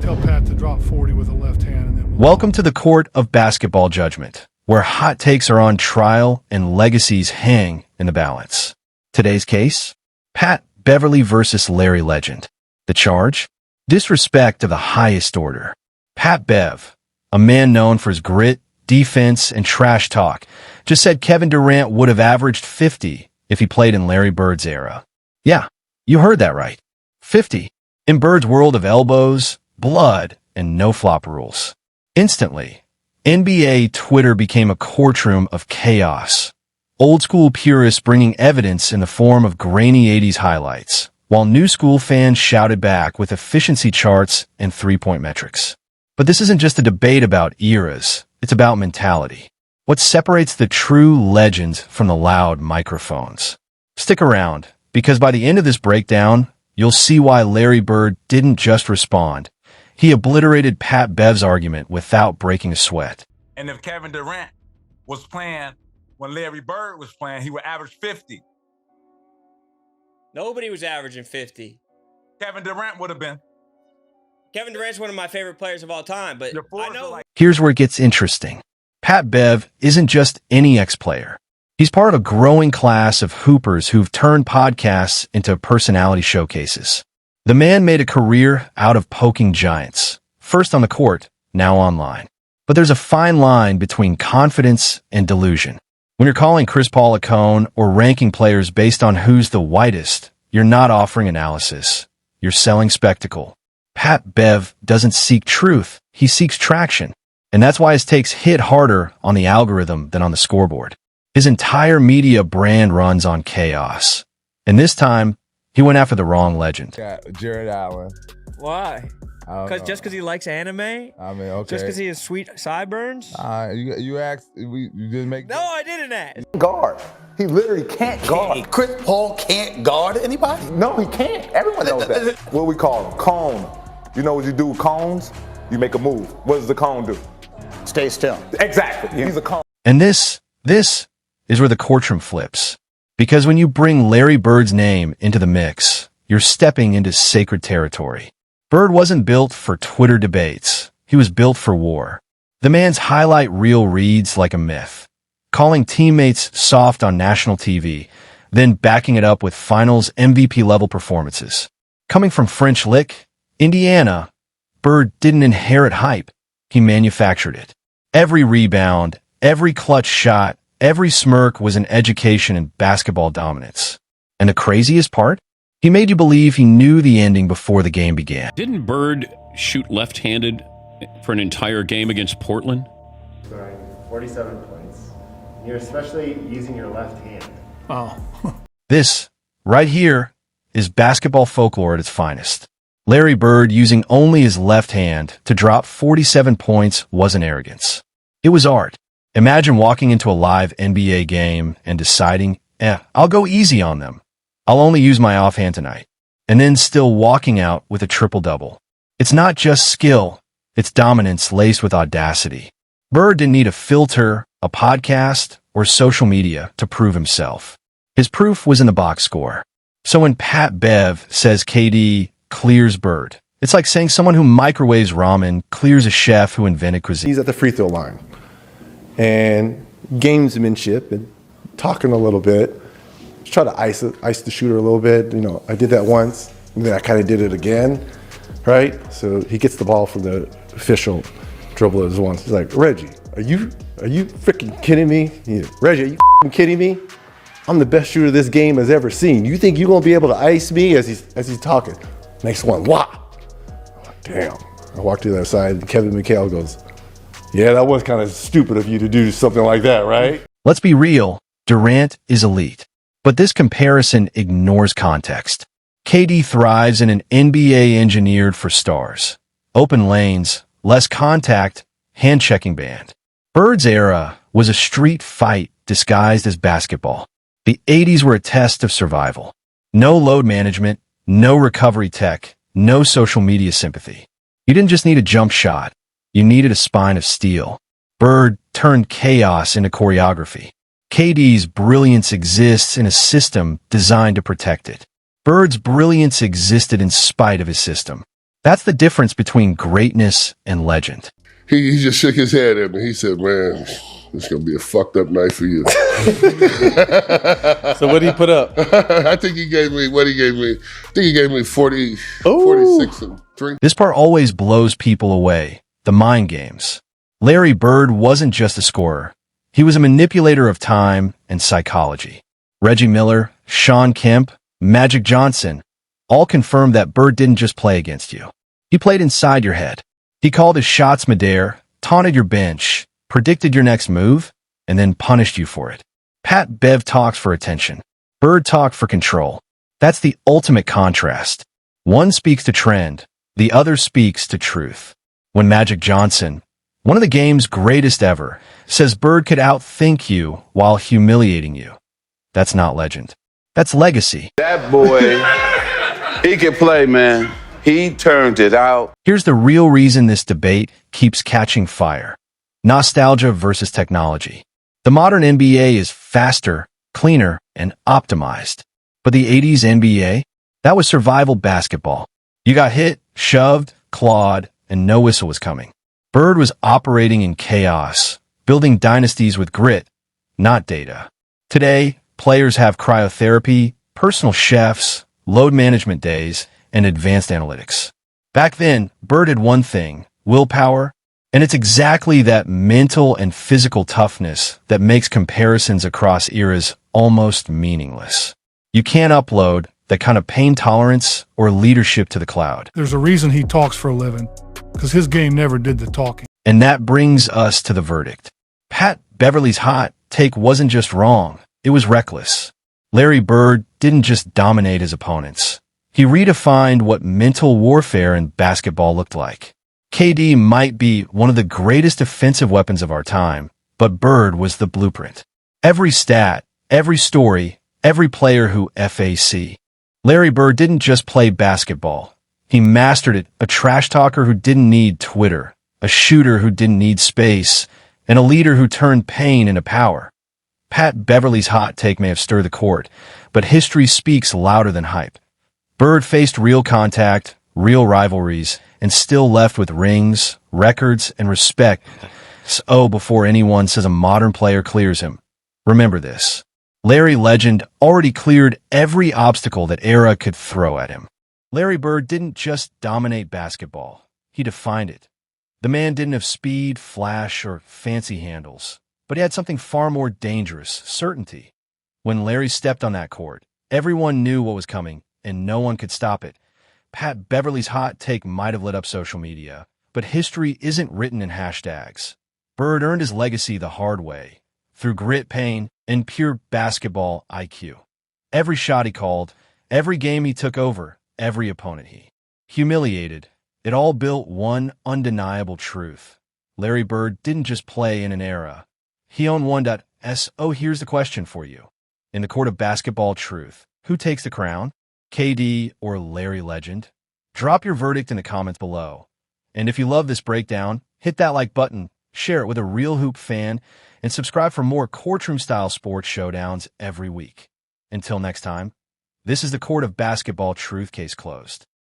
Tell Pat to drop 40 with a left hand. And then Welcome to the court of basketball judgment, where hot takes are on trial and legacies hang in the balance. Today's case? Pat Beverly versus Larry Legend. The charge? Disrespect of the highest order. Pat Bev, a man known for his grit, defense, and trash talk, just said Kevin Durant would have averaged 50 if he played in Larry Bird's era. Yeah, you heard that right. 50. In Bird's world of elbows, blood, and no-flop rules. Instantly, NBA Twitter became a courtroom of chaos. Old-school purists bringing evidence in the form of grainy 80s highlights, while new-school fans shouted back with efficiency charts and three-point metrics. But this isn't just a debate about eras, it's about mentality. What separates the true legends from the loud microphones? Stick around, because by the end of this breakdown, you'll see why Larry Bird didn't just respond. He obliterated Pat Bev's argument without breaking a sweat. And if Kevin Durant was playing when Larry Bird was playing, he would average 50. Nobody was averaging 50. Kevin Durant would have been. Kevin Durant's one of my favorite players of all time, but I know. Here's where it gets interesting. Pat Bev isn't just any ex-player. He's part of a growing class of hoopers who've turned podcasts into personality showcases. The man made a career out of poking giants, first on the court, now online. But there's a fine line between confidence and delusion. When you're calling Chris Paul a cone or ranking players based on who's the whitest, you're not offering analysis. You're selling spectacle. Pat Bev doesn't seek truth. He seeks traction. And that's why his takes hit harder on the algorithm than on the scoreboard. His entire media brand runs on chaos. And this time, he went after the wrong legend. Yeah, Jared Allen. Why? Just because he likes anime? I mean, okay. Just because he has sweet sideburns? You asked, you didn't make... No, I didn't ask. Guard. He literally can't guard. Chris Paul can't guard anybody? No, he can't. Everyone knows that. What we call him? Cone. You know what you do with cones? You make a move. What does the cone do? Stay still. Exactly. He's a cone. And this is where the courtroom flips. Because when you bring Larry Bird's name into the mix, you're stepping into sacred territory. Bird wasn't built for Twitter debates. He was built for war. The man's highlight reel reads like a myth, calling teammates soft on national TV, then backing it up with finals MVP-level performances. Coming from French Lick, Indiana, Bird didn't inherit hype. He manufactured it. Every rebound, every clutch shot, every smirk was an education in basketball dominance. And the craziest part? He made you believe he knew the ending before the game began. Didn't Bird shoot left-handed for an entire game against Portland? Scoring 47 points. You're especially using your left hand. Oh. This, right here, is basketball folklore at its finest. Larry Bird using only his left hand to drop 47 points wasn't arrogance. It was art. Imagine walking into a live NBA game and deciding, I'll go easy on them. I'll only use my offhand tonight. And then still walking out with a triple-double. It's not just skill. It's dominance laced with audacity. Bird didn't need a filter, a podcast, or social media to prove himself. His proof was in the box score. So when Pat Bev says KD clears Bird, it's like saying someone who microwaves ramen clears a chef who invented cuisine. He's at the free throw line. And gamesmanship and talking a little bit. Just try to ice the shooter a little bit. You know, I did that once, and then I kind of did it again, right? So he gets the ball from the official dribblers once. He's like, Reggie, are you freaking kidding me? Reggie, are you kidding me? I'm the best shooter this game has ever seen. You think you're gonna be able to ice me as he's talking? Next one, wah! I'm like, damn. I walk to the other side, and Kevin McHale goes, yeah, that was kind of stupid of you to do something like that, right? Let's be real. Durant is elite. But this comparison ignores context. KD thrives in an NBA engineered for stars. Open lanes, less contact, hand-checking band. Bird's era was a street fight disguised as basketball. The 80s were a test of survival. No load management, no recovery tech, no social media sympathy. You didn't just need a jump shot. You needed a spine of steel. Bird turned chaos into choreography. KD's brilliance exists in a system designed to protect it. Bird's brilliance existed in spite of his system. That's the difference between greatness and legend. He just shook his head at me. He said, man, it's going to be a fucked up night for you. So what did he put up? I think he gave me, I think he gave me 46 and 3. This part always blows people away. The mind games. Larry Bird wasn't just a scorer. He was a manipulator of time and psychology. Reggie Miller, Sean Kemp, Magic Johnson all confirmed that Bird didn't just play against you. He played inside your head. He called his shots midair, taunted your bench, predicted your next move, and then punished you for it. Pat Bev talks for attention. Bird talked for control. That's the ultimate contrast. One speaks to trend, the other speaks to truth. When Magic Johnson, one of the game's greatest ever, says Bird could outthink you while humiliating you, that's not legend. That's legacy. That boy, he can play, man. He turned it out. Here's the real reason this debate keeps catching fire. Nostalgia versus technology. The modern NBA is faster, cleaner, and optimized. But the 80s NBA, that was survival basketball. You got hit, shoved, clawed, and no whistle was coming. Bird was operating in chaos, building dynasties with grit, not data. Today, players have cryotherapy, personal chefs, load management days, and advanced analytics. Back then, Bird had one thing, willpower, and it's exactly that mental and physical toughness that makes comparisons across eras almost meaningless. You can't upload that kind of pain tolerance or leadership to the cloud. There's a reason he talks for a living, because his game never did the talking. And that brings us to the verdict. Pat Beverly's hot take wasn't just wrong, it was reckless. Larry Bird didn't just dominate his opponents. He redefined what mental warfare in basketball looked like. KD might be one of the greatest offensive weapons of our time, but Bird was the blueprint. Every stat, every story, every player who FAC. Larry Bird didn't just play basketball. He mastered it, a trash talker who didn't need Twitter, a shooter who didn't need space, and a leader who turned pain into power. Pat Beverly's hot take may have stirred the court, but history speaks louder than hype. Bird faced real contact, real rivalries, and still left with rings, records, and respect. So before anyone says a modern player clears him, remember this. Larry Legend already cleared every obstacle that era could throw at him. Larry Bird didn't just dominate basketball. He defined it. The man didn't have speed, flash, or fancy handles, but he had something far more dangerous, certainty. When Larry stepped on that court, everyone knew what was coming, and no one could stop it. Pat Beverly's hot take might have lit up social media, but history isn't written in hashtags. Bird earned his legacy the hard way, through grit, pain, and pure basketball IQ. Every shot he called, every game he took over, every opponent he humiliated, it all built one undeniable truth. Larry Bird didn't just play in an era. He owned one. So here's the question for you. In the court of basketball truth, who takes the crown? KD or Larry Legend? Drop your verdict in the comments below. And if you love this breakdown, hit that like button, share it with a real hoop fan, and subscribe for more courtroom-style sports showdowns every week. Until next time, this is the Court of Basketball Truth case closed.